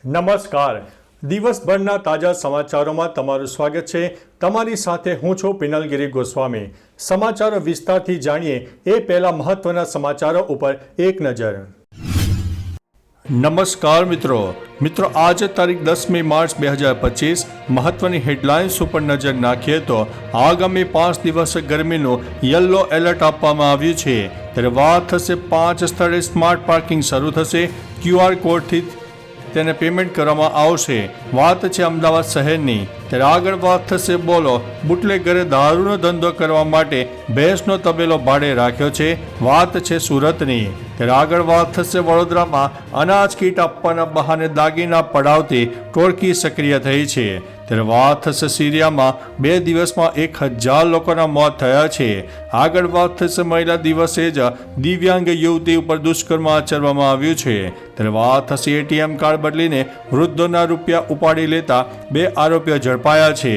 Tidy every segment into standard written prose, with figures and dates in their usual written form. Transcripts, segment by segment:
નમસ્કાર. દિવસભરના તાજા સમાચારોમાં તમારું સ્વાગત છે. તમારી સાથે હું છું પિનલગીરી ગોસ્વામી. સમાચારો વિસ્તારથી જાણીએ એ પહેલા મહત્વના સમાચારો ઉપર એક નજર. નમસ્કાર મિત્રો. આજે તારીખ 10મી માર્ચ 2025 મહત્વની હેડલાઇન્સ ઉપર નજર નાખીએ તો આગામી 5 દિવસ ગરમીનું યલો એલર્ટ આપવામાં આવ્યું છે. ત્યારે વાત થશે 5 સ્થળે સ્માર્ટ પાર્કિંગ શરૂ થશે. QR કોડથી તેને પેમેન્ટ કરવામાં આવશે. વાત છે અમદાવાદ શહેરની. ત્યારે આગળ વાત થશે બોલો બુટલેગરે દારૂનો ધંધો કરવા માટે ભેંસનો તબેલો ભાડે રાખ્યો છે. વાત છે સુરતની. ત્યારે આગળ વાત થશે વડોદરામાં અનાજ કીટ આપવાના બહાને દાગીના પડાવતી ટોળકી સક્રિય થઈ છે. ત્યારે વાત થશે સિરિયામાં 2 દિવસમાં 1000 લોકોના મોત થયા છે. આગળ વાત થશે મહિલા દિવસે જ દિવ્યાંગ યુવતી ઉપર દુષ્કર્મ આચરવામાં આવ્યું છે. ત્યારે વાત થશે ATM કાર્ડ બદલીને વૃદ્ધોના રૂપિયા ઉપાડી લેતા 2 આરોપીઓ ઝડપાયા છે.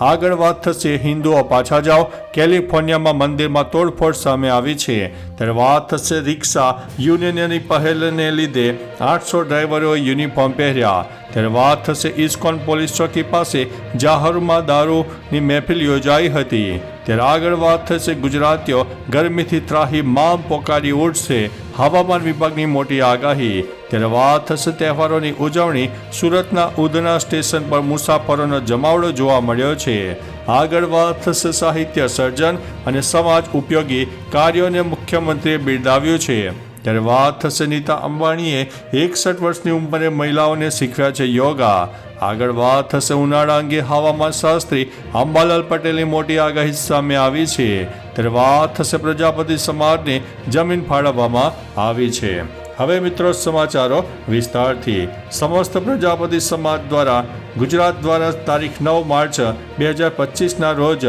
આગળ વાત થશે હિન્દુઓ પાછા જાઓ. કેલિફોર્નિયામાં મંદિરમાં તોડફોડ સામે આવી છે. ત્યારે વાત થશે રિક્ષા યુનિયનની પહેલને લીધે 800 ડ્રાઈવરોએ યુનિફોર્મ પહેર્યા. ત્યારે વાત થશે ઇસ્કોન પોલીસ ચોકી પાસે જાહેરમાં દારૂની મહેફિલ યોજાઈ હતી. ત્યારે આગળ વાત થશે ગુજરાતીઓ ગરમીથી ત્રાહિમામ પોકારી ઉઠશે. હવામાન વિભાગની મોટી આગાહી. ત્યારે વાત થશે તહેવારોની ઉજવણી. સુરતના ઉધના સ્ટેશન પર મુસાફરોનો જમાવડો જોવા મળ્યો છે. આગળ વાત થશે સાહિત્ય સર્જન અને સમાજ ઉપયોગી કાર્યોને મુખ્યમંત્રીએ બિરદાવ્યું છે. ત્યારે વાત થશે નીતા અંબાણીએ 61 વર્ષની ઉંમરે મહિલાઓને શીખવ્યા છે યોગા. આગળ વાત થશે ઉનાળા અંગે હવામાન શાસ્ત્રી અંબાલાલ પટેલની મોટી આગાહી સામે આવી છે. ત્યારે વાત થશે પ્રજાપતિ સમાજને જમીન ફાળવવામાં આવી છે. હવે મિત્રો સમાચારો વિસ્તારથી. સમસ્ત પ્રજાપતિ સમાજ દ્વારા ગુજરાત દ્વારા તારીખ 9 માર્ચ 2025ના રોજ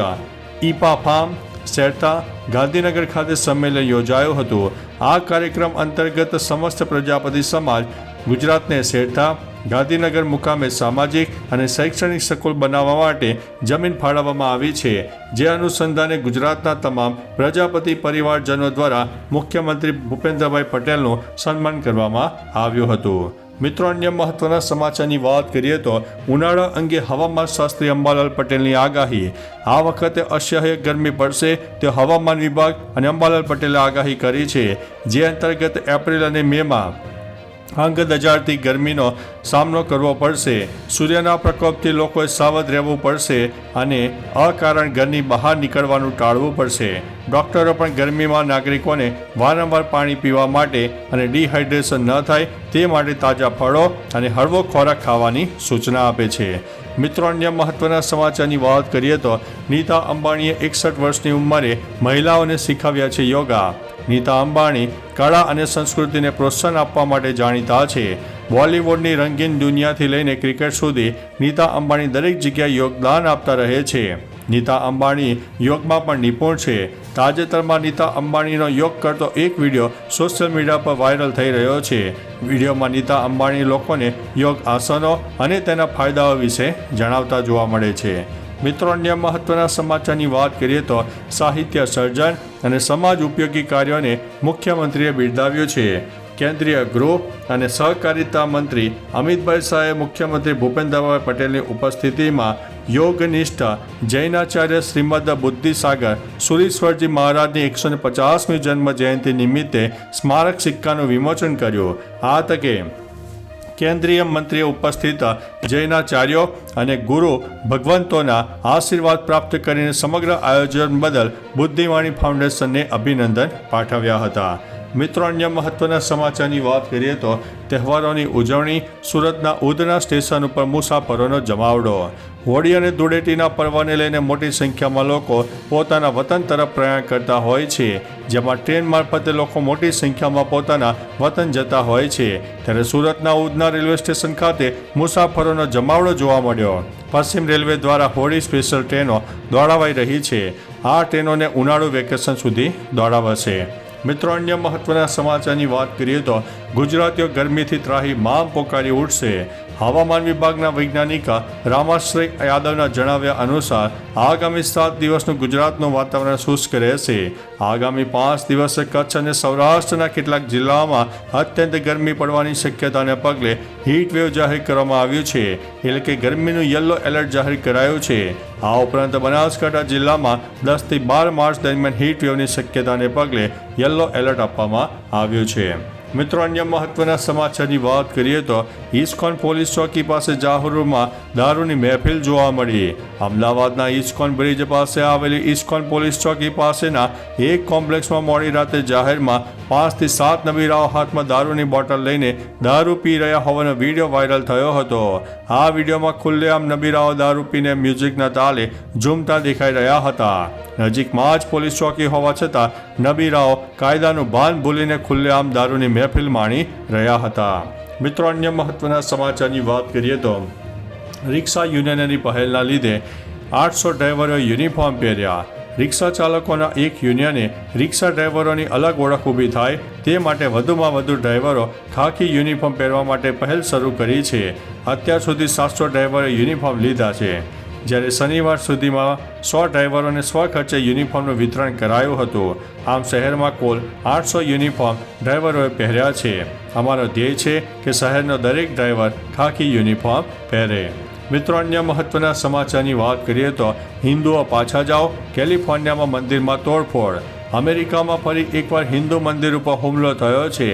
ઈપા ફાર્મ શેરતા ગાંધીનગર ખાતે સંમેલન યોજાયું હતું. આ કાર્યક્રમ અંતર્ગત સમસ્ત પ્રજાપતિ સમાજ ગુજરાતને શેરતા ગાંધીનગર મુકામે સામાજિક અને શૈક્ષણિક સ્કૂલ બનાવવા માટે જમીન ફાળવવામાં આવી છે. જે અનુસંધાને ગુજરાતના તમામ પ્રજાપતિ પરિવારજનો દ્વારા મુખ્યમંત્રી ભૂપેન્દ્રભાઈ પટેલનું સન્માન કરવામાં આવ્યું હતું. મિત્રો અન્ય મહત્વના સમાચારની વાત કરીએ તો ઉનાળા અંગે હવામાન શાસ્ત્રી અંબાલાલ પટેલની આગાહી. આ વખતે અસહ્ય ગરમી પડશે તે હવામાન વિભાગ અને અંબાલાલ પટેલે આગાહી કરી છે. જે અંતર્ગત એપ્રિલ અને મેમાં અંગ દજાડતી ગરમીનો સામનો કરવો પડશે. સૂર્યના પ્રકોપથી લોકોએ સાવધ રહેવું પડશે અને અકારણ ઘરની બહાર નીકળવાનું ટાળવું પડશે. ડોક્ટરો પણ ગરમીમાં નાગરિકોને વારંવાર પાણી પીવા માટે અને ડિહાઇડ્રેશન ન થાય તે માટે તાજા ફળો અને હળવો ખોરાક ખાવાની સૂચના આપે છે. મિત્રો અન્ય મહત્વના સમાચારની વાત કરીએ તો નીતા અંબાણીએ 61 વર્ષની ઉંમરે મહિલાઓને શીખવ્યા છે યોગા. નીતા અંબાણી કળા અને સંસ્કૃતિને પ્રોત્સાહન આપવા માટે જાણીતા છે. બોલિવૂડની રંગીન દુનિયાથી લઈને ક્રિકેટ સુધી નીતા અંબાણી દરેક જગ્યાએ યોગદાન આપતા રહે છે. નીતા અંબાણી યોગમાં પણ નિપુણ છે. તાજેતરમાં નીતા અંબાણીનો યોગ કરતો એક વિડીયો સોશિયલ મીડિયા પર વાયરલ થઈ રહ્યો છે. વિડીયોમાં નીતા અંબાણી લોકોને યોગ આસનો અને તેના ફાયદાઓ વિશે જણાવતા જોવા મળે છે. મિત્રો અન્ય મહત્વના સમાચારની વાત કરીએ તો સાહિત્ય સર્જન અને સમાજ ઉપયોગી કાર્યોને મુખ્યમંત્રીએ બિરદાવ્યું છે. કેન્દ્રીય ગૃહ અને સહકારિતા મંત્રી અમિતભાઈ શાહે મુખ્યમંત્રી ભૂપેન્દ્રભાઈ પટેલની ઉપસ્થિતિમાં યોગનિષ્ઠ જૈનાચાર્ય શ્રીમદ બુદ્ધિસાગર સુરીશ્વરજી મહારાજની 150મી જન્મ જયંતિ નિમિત્તે સ્મારક સિક્કાનું વિમોચન કર્યું. આ તકે કેન્દ્રીય મંત્રીએ ઉપસ્થિત જૈનાચાર્યો અને ગુરુ ભગવંતોના આશીર્વાદ પ્રાપ્ત કરીને સમગ્ર આયોજન બદલ બુદ્ધિવાણી ફાઉન્ડેશનને અભિનંદન પાઠવ્યા હતા. મિત્રો અન્ય મહત્વના સમાચારની વાત કરીએ તો તહેવારોની ઉજવણી. સુરતના ઉધના સ્ટેશન ઉપર મુસાફરોનો જમાવડો. હોળી અને ધૂળેટીના પર્વને લઈને મોટી સંખ્યામાં લોકો પોતાના વતન તરફ પ્રયાણ કરતા હોય છે. જેમાં ટ્રેન મારફતે લોકો મોટી સંખ્યામાં પોતાના વતન જતા હોય છે. ત્યારે સુરતના ઉધના રેલવે સ્ટેશન ખાતે મુસાફરોનો જમાવડો જોવા મળ્યો. પશ્ચિમ રેલવે દ્વારા હોળી સ્પેશિયલ ટ્રેનો દોડાવાઈ રહી છે. આ ટ્રેનોને ઉનાળુ વેકેશન સુધી દોડાવાશે. મિત્રો અન્ય મહત્વના સમાચારની વાત કરીએ તો ગુજરાતીઓ ગરમીથી ત્રાહિમામ પોકારી ઉઠશે. હવામાન વિભાગના વૈજ્ઞાનિક રામાશ્રય યાદવના જણાવ્યા અનુસાર આગામી 7 દિવસનું ગુજરાતનું વાતાવરણ શુષ્ક રહેશે. આગામી 5 દિવસે કચ્છ અને સૌરાષ્ટ્રના કેટલાક જિલ્લાઓમાં અત્યંત ગરમી પડવાની શક્યતાને પગલે હીટવેવ જાહેર કરવામાં આવ્યું છે, એટલે કે ગરમીનું યલો એલર્ટ જાહેર કરાયું છે. આ ઉપરાંત બનાસકાંઠા જિલ્લામાં 10 થી 12 માર્ચ દરમિયાન હીટવેવની શક્યતાને પગલે યલો એલર્ટ આપવામાં આવ્યું છે. મિત્રો, અન્ય મહત્વના સમાચારની વાત કરીએ તો ઇસ્કોન પોલીસ ચોકી પાસે જાહુરમાં દારૂની મહેફિલ જોવા મળી. અમદાવાદના ઇસ્કોન બ્રિજ પાસે આવેલી ઇસ્કોન પોલીસ ચોકી પાસેના એક કોમ્પ્લેક્સમાં મોડી રાતે જાહેરમાં 5 થી 7 નબીરાઓ હાથમાં દારૂની બોટલ લઈને દારૂ પી રહ્યા હોવાનો વિડીયો વાયરલ થયો હતો. આ વિડીયોમાં ખુલ્લેઆમ નબીરાઓ દારૂ પીને મ્યુઝિકના તાલે ઝૂમતા દેખાઈ રહ્યા હતા. નજીકમાં જ પોલીસ ચોકી હોવા છતાં નબીરાઓ કાયદાનું ભાન ભૂલીને ખુલ્લેઆમ દારૂની મહેફિલ માણી રહ્યા હતા. મિત્રો, અન્ય મહત્વના સમાચારની વાત કરીએ તો રિક્ષા યુનિયનની પહેલના લીધે 800 ડ્રાઈવરોએ યુનિફોર્મ પહેર્યા. રિક્ષા ચાલકોના એક યુનિયને રિક્ષા ડ્રાઈવરોની અલગ ઓળખ ઊભી થાય તે માટે વધુમાં વધુ ડ્રાઈવરો ખાખી યુનિફોર્મ પહેરવા માટે પહેલ શરૂ કરી છે. અત્યાર સુધી 700 ડ્રાઈવરોએ યુનિફોર્મ લીધા છે, જ્યારે શનિવાર સુધીમાં 100 ડ્રાઈવરોને સ્વખર્ચે યુનિફોર્મનું વિતરણ કરાયું હતું. આમ શહેરમાં કુલ 800 યુનિફોર્મ ડ્રાઈવરોએ પહેર્યા છે. અમારો ધ્યેય છે કે શહેરનો દરેક ડ્રાઈવર ખાખી યુનિફોર્મ પહેરે. મિત્રો, અન્ય મહત્વના સમાચારની વાત કરીએ તો હિન્દુઓ પાછા જાઓ, કેલિફોર્નિયામાં મંદિરમાં તોડફોડ. અમેરિકામાં ફરી એકવાર હિન્દુ મંદિર ઉપર હુમલો થયો છે.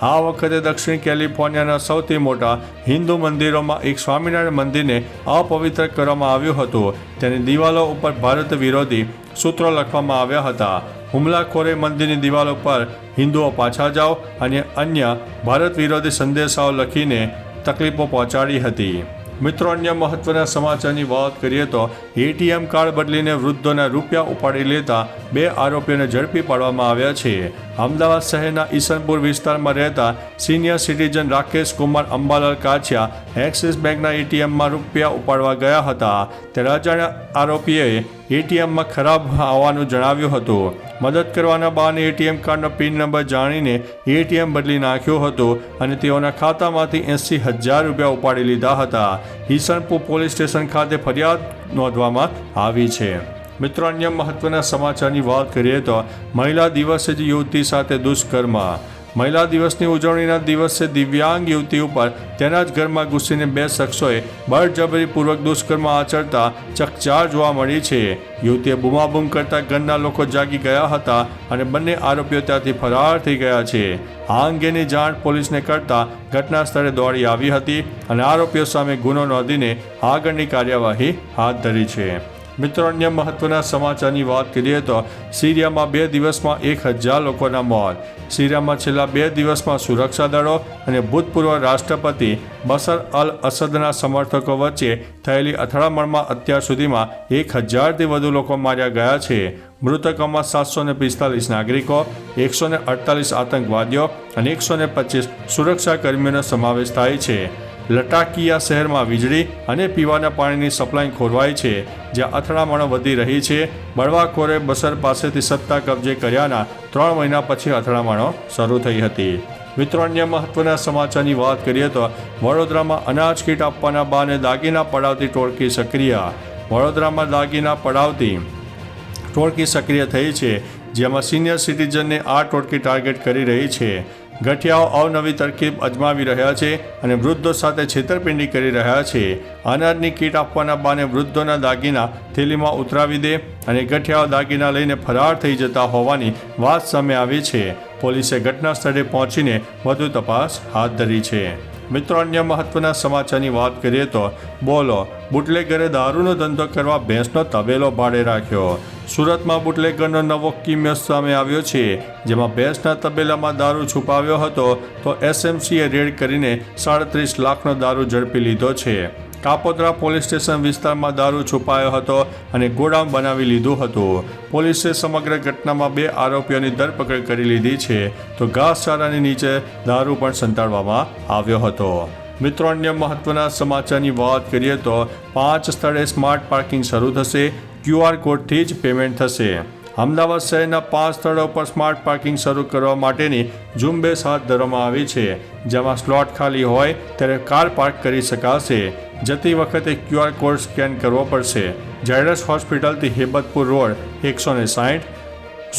આ વખતે દક્ષિણ કેલિફોર્નિયાના સૌથી મોટા હિન્દુ મંદિરોમાં એક સ્વામિનારાયણ મંદિરને અપવિત્ર કરવામાં આવ્યું હતું. તેની દિવાલો ઉપર ભારત વિરોધી સૂત્રો લખવામાં આવ્યા હતા. હુમલાખોરે મંદિરની દિવાલો પર હિન્દુઓ પાછા જાઓ અને અન્ય ભારત વિરોધી સંદેશાઓ લખીને તકલીફો પહોંચાડી હતી. મિત્રો, અન્ય મહત્વના સમાચારની વાત કરીએ તો એટીએમ કાર્ડ બદલીને વૃદ્ધોના રૂપિયા ઉપાડી લેતા 2 આરોપીઓને ઝડપી પાડવામાં આવ્યા છે. અમદાવાદ શહેરના ઈસનપુર વિસ્તારમાં રહેતા senior citizen Rakesh Kumar Ambalal Kachhiya axis બેંકના એટીએમમાં રૂપિયા ઉપાડવા ગયા હતા. ત્યારે અજાણ્યા આરોપીએ એટીએમમાં ખરાબ આવવાનું જણાવ્યું હતું. મદદ કરવાના બહાને એટીએમ કાર્ડનો પિન નંબર જાણીને એટીએમ બદલી નાખ્યું હતું અને તેઓના ખાતામાંથી 80,000 રૂપિયા ઉપાડી લીધા હતા. ઈસનપુર પોલીસ સ્ટેશન ખાતે ફરિયાદ નોંધવામાં આવી છે. મિત્રો, અન્ય મહત્વના સમાચારની વાત કરીએ તો મહિલા દિવસે જ યુવતી સાથે દુષ્કર્મ. મહિલા દિવસની ઉજવણીના દિવસે દિવ્યાંગ યુવતી ઉપર તેના જ ઘરમાં ઘૂસીને 2 શખ્સોએ બળજબરીપૂર્વક દુષ્કર્મ આચરતા ચકચાર જોવા મળી છે. યુવતીએ બૂમાબૂમ કરતા ઘરના લોકો જાગી ગયા હતા અને બંને આરોપીઓ ત્યાંથી ફરાર થઈ ગયા છે. આ અંગેની જાણ પોલીસને કરતા ઘટના સ્થળે દોડી આવી હતી અને આરોપીઓ સામે ગુનો નોંધીને આગળની કાર્યવાહી હાથ ધરી છે. મિત્રો, અન્ય મહત્વના સમાચારની વાત કરીએ તો સિરિયામાં 2 દિવસમાં 1,000 લોકોના મોત. સિરિયામાં છેલ્લા 2 દિવસમાં સુરક્ષા દળો અને ભૂતપૂર્વ રાષ્ટ્રપતિ બશર અલ અસદના સમર્થકો વચ્ચે થયેલી અથડામણમાં અત્યાર સુધીમાં 1,000થી વધુ લોકો માર્યા ગયા છે. મૃતકોમાં 745 નાગરિકો, 148 આતંકવાદીઓ અને 125 સુરક્ષા કર્મીઓનો સમાવેશ થાય છે. લટાકિયા શહેરમાં વીજળી અને પીવાના પાણીની સપ્લાય ખોરવાઈ છે, જ્યાં અથડામણો વધી રહી છે. બળવાખોરે બશર પાસેથી સત્તા કબજે કર્યાના 3 મહિના પછી અથડામણો શરૂ થઈ હતી. મિત્રો, અન્ય મહત્વના સમાચારની વાત કરીએ તો વડોદરામાં અનાજ કીટ આપવાના બહાને દાગીના પડાવતી ટોળકી સક્રિય. વડોદરામાં દાગીના પડાવતી ટોળકી સક્રિય થઈ છે, જેમાં સિનિયર સિટીઝનને આ ટોળકી ટાર્ગેટ કરી રહી છે. ગઠિયાઓ અવનવી તરકીબ અજમાવી રહ્યા છે અને વૃદ્ધો સાથે છેતરપિંડી કરી રહ્યા છે. અનાજની કીટ આપવાના બહાને વૃદ્ધોના દાગીના થેલીમાં ઉતરાવી દે અને ગઠિયાઓ દાગીના લઈને ફરાર થઈ જતા હોવાની વાત સામે આવી છે. પોલીસે ઘટના સ્થળે પહોંચીને વધુ તપાસ હાથ ધરી છે. મિત્રો, અન્ય મહત્વના સમાચારની વાત કરીએ તો બોલો, બુટલેગરે દારૂનો ધંધો કરવા ભેંસનો તબેલો ભાડે રાખ્યો. સુરતમાં બુટલેગરનો નવો કિસ્સો સામે આવ્યો છે, જેમાં ભેંસના તબેલામાં દારૂ છુપાવ્યો હતો તો એસએમસીએ રેડ કરીને 37 લાખનો દારૂ ઝડપી લીધો છે. કાપોદ્રા પોલીસ સ્ટેશન વિસ્તારમાં દારૂ છુપાયો હતો અને ગોડાઉન બનાવી લીધું હતું. પોલીસે સમગ્ર ઘટનામાં 2 આરોપીઓની ધરપકડ કરી લીધી છે, તો ઘાસચારાની નીચે દારૂ પણ સંતાડવામાં આવ્યો હતો. મિત્રો, અન્ય મહત્વના સમાચારની વાત કરીએ તો 5 સ્થળે સ્માર્ટ પાર્કિંગ શરૂ થશે. QR કોડથી જ પેમેન્ટ થશે. અમદાવાદ શહેરના 5 સ્થળો પર સ્માર્ટ પાર્કિંગ શરૂ કરવા માટેની ઝુંબેશ હાથ ધરવામાં આવી છે, જેમાં સ્લોટ ખાલી હોય ત્યારે કાર પાર્ક કરી શકાશે. જતી વખતે QR કોડ સ્કેન કરવો પડશે. ઝાયડસ હોસ્પિટલથી હેબતપુર રોડ 160,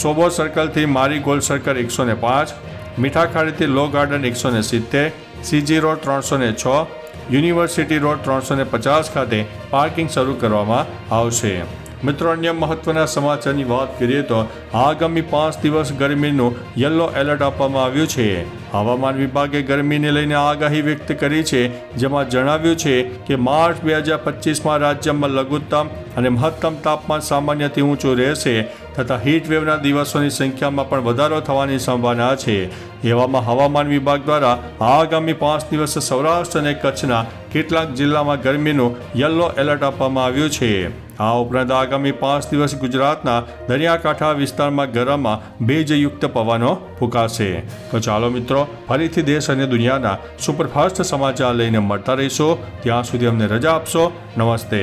સોબો સર્કલથી મારી ગોલ્ડ સર્કલ 105, મીઠાખાડીથી law garden 170, CG road 306, university road 350 ખાતે પાર્કિંગ શરૂ કરવામાં આવશે. મિત્રો, અન્ય મહત્વના સમાચારની વાત કરીએ તો આગામી 5 દિવસ ગરમીનું યલો એલર્ટ આપવામાં આવ્યું છે. હવામાન વિભાગે ગરમીને લઈને આગાહી વ્યક્ત કરી છે, જેમાં જણાવ્યું છે કે માર્ચ 2025માં રાજ્યમાં લઘુત્તમ અને મહત્તમ તાપમાન સામાન્યથી ઊંચું રહેશે તથા હીટવેવના દિવસોની સંખ્યામાં પણ વધારો થવાની સંભાવના છે. એવામાં હવામાન વિભાગ દ્વારા આગામી 5 દિવસ સૌરાષ્ટ્ર અને કચ્છના કેટલાક જિલ્લામાં ગરમીનું યલો એલર્ટ આપવામાં આવ્યું છે. આ ઉપરાંત આગામી 5 દિવસ ગુજરાતના દરિયાકાંઠા વિસ્તારમાં ગરમમાં ભેજયુક્ત પવનો ફૂંકાશે. તો ચાલો મિત્રો, ફરીથી દેશ અને દુનિયાના સુપરફાસ્ટ સમાચાર લઈને મળતા રહીશો. ત્યાં સુધી અમને રજા આપશો. નમસ્તે.